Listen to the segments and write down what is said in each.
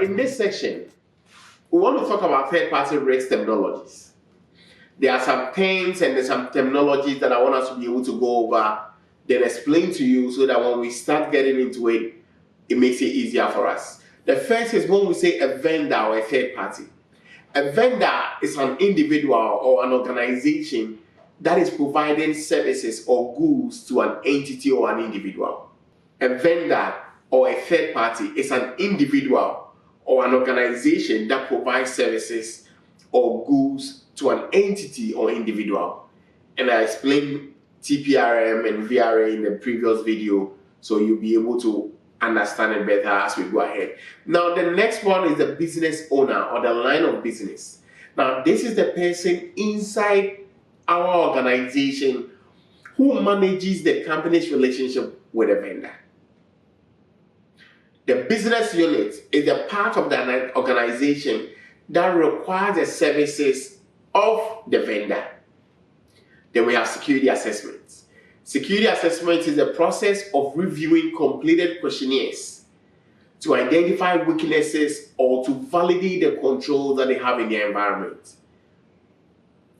in this section, we want to talk about third-party risk terminologies. There are some terms and there's some terminologies that I want us to be able to go over, then explain to you so that when we start getting into it, it makes it easier for us. The first is when we say a vendor or a third party. A vendor is an individual or an organization that is providing services or goods to an entity or an individual. A vendor or a third party is an individual or an organization that provides services or goods to an entity or individual. And I explained TPRM and VRA in the previous video, so you'll be able to understand it better as we go ahead. Now, the next one is the business owner or the line of business. Now, this is the person inside our organization who manages the company's relationship with a vendor. The business unit is a part of the organization that requires the services of the vendor. Then we have security assessments. Security assessment is the process of reviewing completed questionnaires to identify weaknesses or to validate the controls that they have in their environment.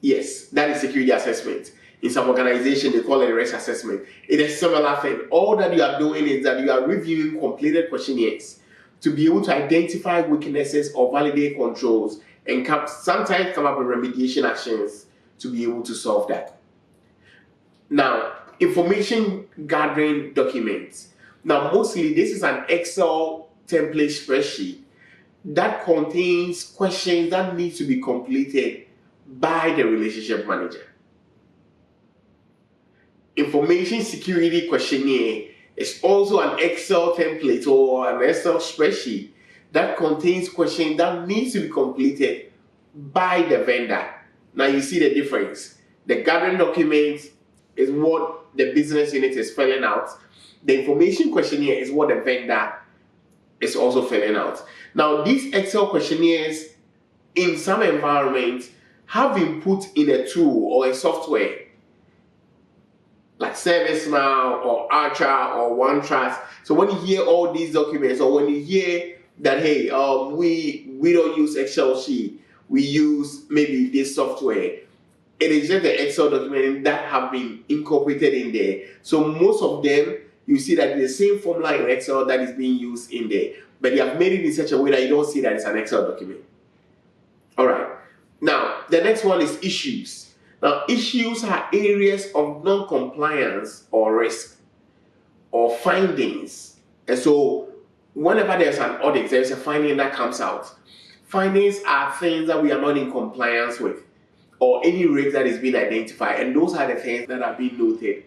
Yes, that is security assessment. In some organizations, they call it a risk assessment. It is a similar thing. All that you are doing is that you are reviewing completed questionnaires to be able to identify weaknesses or validate controls and sometimes come up with remediation actions to be able to solve that. Now, information gathering documents. Now, mostly this is an Excel template spreadsheet that contains questions that need to be completed by the relationship manager. Information security questionnaire is also an Excel template or an Excel spreadsheet that contains questions that need to be completed by the vendor. Now you see the difference. The gathering document is what the business unit is filling out. The information questionnaire is what the vendor is also filling out. Now these Excel questionnaires in some environments have been put in a tool or a software like ServiceNow or Archer or OneTrust. So when you hear all these documents, or when you hear that, hey, we don't use Excel sheet, we use maybe this software, it is just the Excel document that have been incorporated in there. So most of them, you see that the same formula in Excel that is being used in there, but they have made it in such a way that you don't see that it's an Excel document. All right. Now, the next one is issues. Now, issues are areas of non-compliance or risk or findings. And so, whenever there's an audit, there's a finding that comes out. Findings are things that we are not in compliance with or any risk that is being identified. And those are the things that are being noted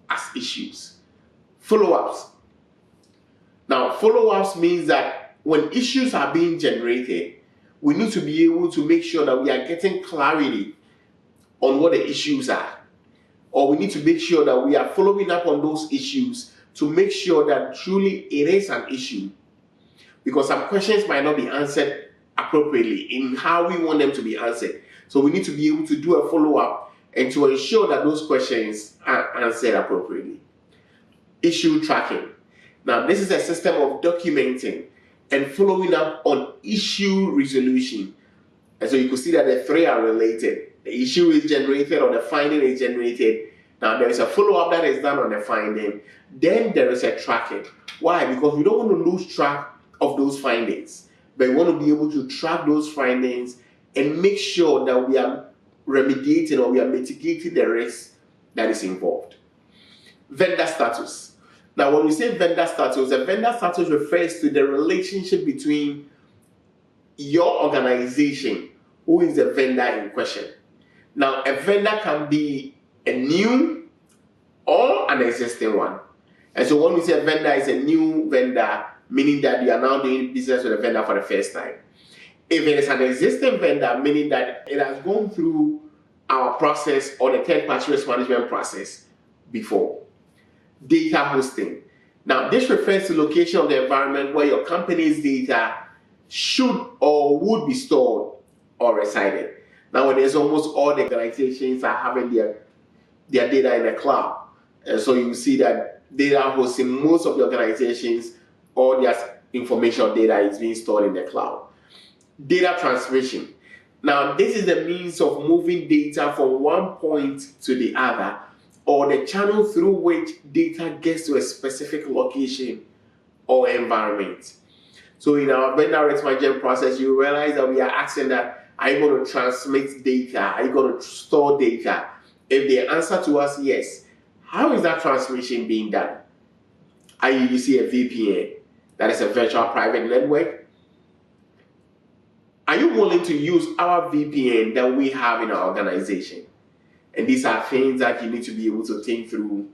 as issues. Follow-ups. Now, follow-ups means that when issues are being generated, we need to be able to make sure that we are getting clarity on what the issues are. Or we need to make sure that we are following up on those issues to make sure that truly it is an issue. Because some questions might not be answered appropriately in how we want them to be answered. So we need to be able to do a follow-up and to ensure that those questions are answered appropriately. Issue tracking. Now, this is a system of documenting and following up on issue resolution. And so you can see that the three are related. The issue is generated or the finding is generated. Now there is a follow-up that is done on the finding. Then there is a tracking. Why? Because we don't want to lose track of those findings. But we want to be able to track those findings and make sure that we are remediating or we are mitigating the risk that is involved. Vendor status. Now when we say vendor status, the vendor status refers to the relationship between your organization, who is the vendor in question. Now, a vendor can be a new or an existing one. And so when we say a vendor is a new vendor, meaning that you are now doing business with a vendor for the first time. If it is an existing vendor, meaning that it has gone through our process or the third-party risk management process before. Data hosting. Now, this refers to location of the environment where your company's data should or would be stored or resided. Nowadays, almost all the organizations are having their data in the cloud. And so you see that data hosting, most of the organizations or their information or data is being stored in the cloud. Data transmission. Now, this is the means of moving data from one point to the other, or the channel through which data gets to a specific location or environment. So in our vendor risk management process, you realize that we are asking that, are you going to transmit data? Are you going to store data? If the answer to us yes, how is that transmission being done? Are you using a VPN, that is a virtual private network? Are you willing to use our VPN that we have in our organization? And these are things that you need to be able to think through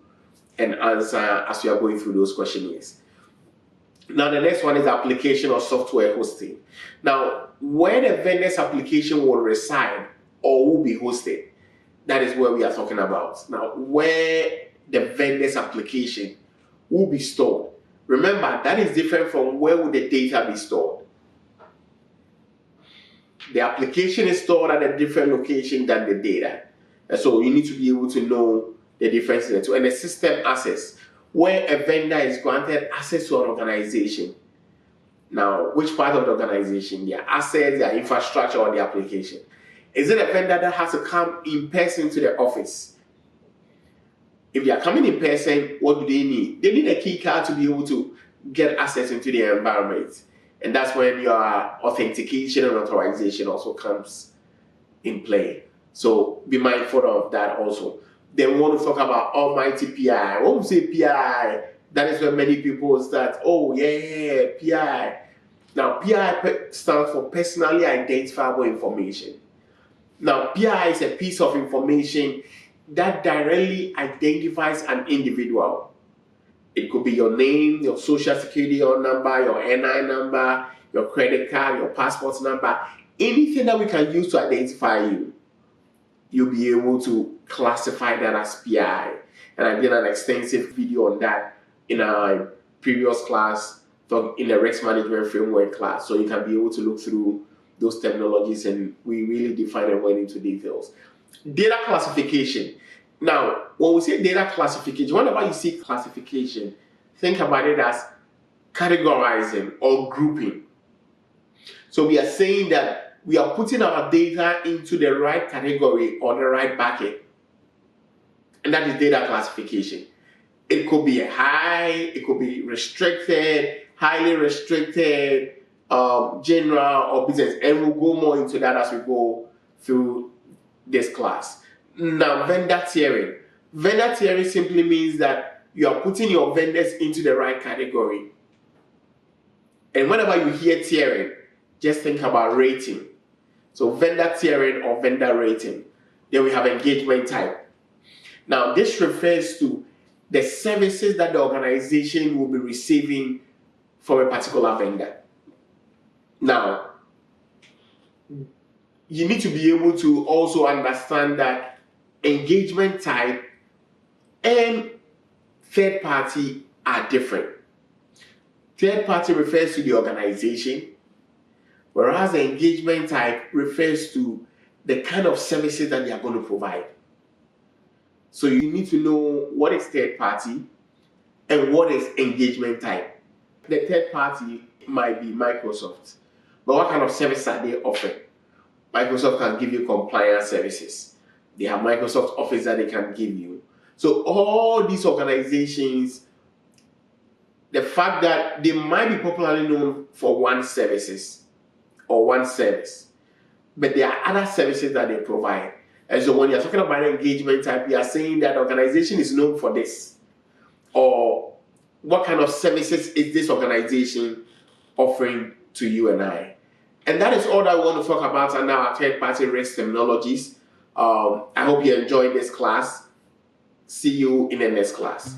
and answer as you are going through those questionnaires. Now, the next one is application or software hosting. Now, where the vendor's application will reside or will be hosted, that is where we are talking about. Now, where the vendor's application will be stored. Remember, that is different from where would the data be stored. The application is stored at a different location than the data. And so you need to be able to know the difference in the two. And the system access, where a vendor is granted access to an organization. Now, which part of the organization? Their assets, their infrastructure, or the application? Is it a vendor that has to come in person to the office? If they are coming in person, what do they need? They need a key card to be able to get access into the environment. And that's when your authentication and authorization also comes in play. So be mindful of that also. Then we want to talk about almighty PI. When we say PI, that is where many people start, oh yeah, PI. Now PI stands for personally identifiable information. Now PI is a piece of information that directly identifies an individual. It could be your name, your social security number, your NI number, your credit card, your passport number, anything that we can use to identify you. You'll be able to classify that as PI. And I did an extensive video on that in our previous class, in the risk management framework class. So you can be able to look through those terminologies and we really define and went into details. Data classification. Now, when we say data classification, whenever you see classification, think about it as categorizing or grouping. So we are saying that we are putting our data into the right category or the right bucket. And that is data classification. It could be high, it could be restricted, highly restricted, general, or business. And we'll go more into that as we go through this class. Now, vendor tiering. Vendor tiering simply means that you are putting your vendors into the right category. And whenever you hear tiering, just think about rating. So vendor tiering or vendor rating. Then we have engagement type. Now, this refers to the services that the organization will be receiving from a particular vendor. Now, you need to be able to also understand that engagement type and third party are different. Third party refers to the organization, whereas the engagement type refers to the kind of services that they are going to provide. So you need to know what is third party and what is engagement type. The third party might be Microsoft, but what kind of service are they offering? Microsoft can give you compliance services. They have Microsoft Office that they can give you. So all these organizations, the fact that they might be popularly known for one services or one service, but there are other services that they provide. And so when you're talking about engagement type, you are saying that organization is known for this. Or what kind of services is this organization offering to you and I? And that is all that I want to talk about under our third-party risk terminologies. I hope you enjoyed this class. See you in the next class.